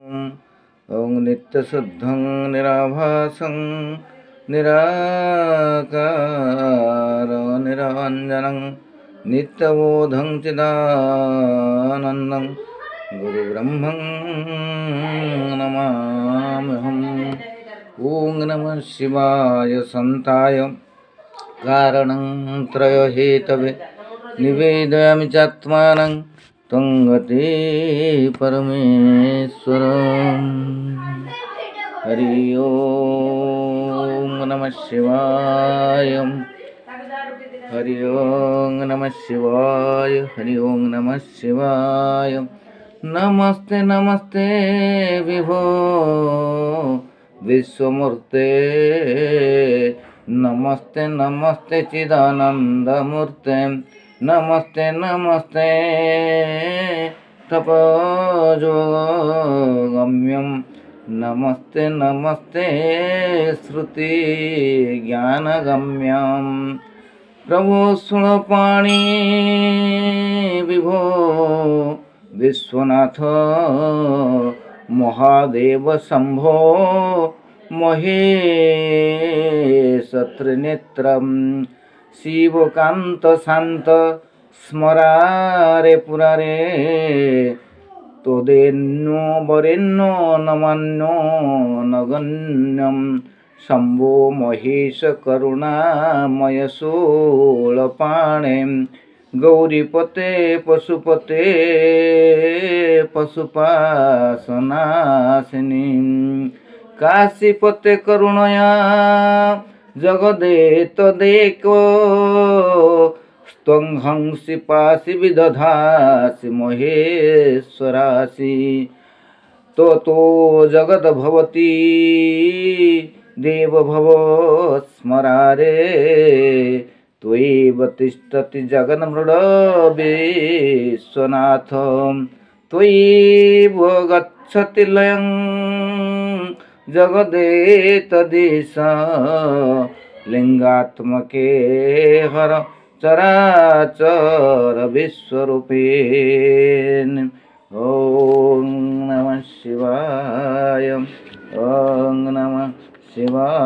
ॐ नित्यशुद्धं निराभासं निराकारनिरञ्जनं नित्यबोधं चिदानन्दं गुरुब्रह्मं नमाम्यहम्। ॐ नमः शिवाय सन्ताय कारणं त्रयहेतवे निवेदयामि चात्मानं त्वं गते परमेश्वर। हरि ओम नमः शिवाय। हरि ओम नमः शिवाय। हरि ओम नमः शिवाय। नमस्ते नमस्ते विभो विश्वमूर्ते, नमस्ते नमस्ते चिदानंदमूर्ते, नमस्ते नमस्ते तपोजोगम्यं, नमस्ते नमस्ते श्रुति ज्ञानगम्यं। प्रभो सुणपाणि विभो विश्वनाथ महादेव शंभो महेश त्रिनेत्रं शिवकांत शांत स्मरारे पुरारे तोदेन्नो वरेण्यो नमन्यो नगण्यं शंभो महेश करुणामय शूलपाणे गौरीपते पशुपते पशुपासनाशिनी काशीपते करुणया जगदेतदेको त्वं हंसि पासि विदधासि महेश्वरासि तो जगद भवती देव भव स्मरारे त्वयैव तिष्ठति जगन्मृड विश्वनाथ त्वयैव गच्छति लयं जगदेतदीश लिंगात्मके हर चराचर विश्वरूपेण। ओम नमः शिवाय। ओम नमः शिवाय।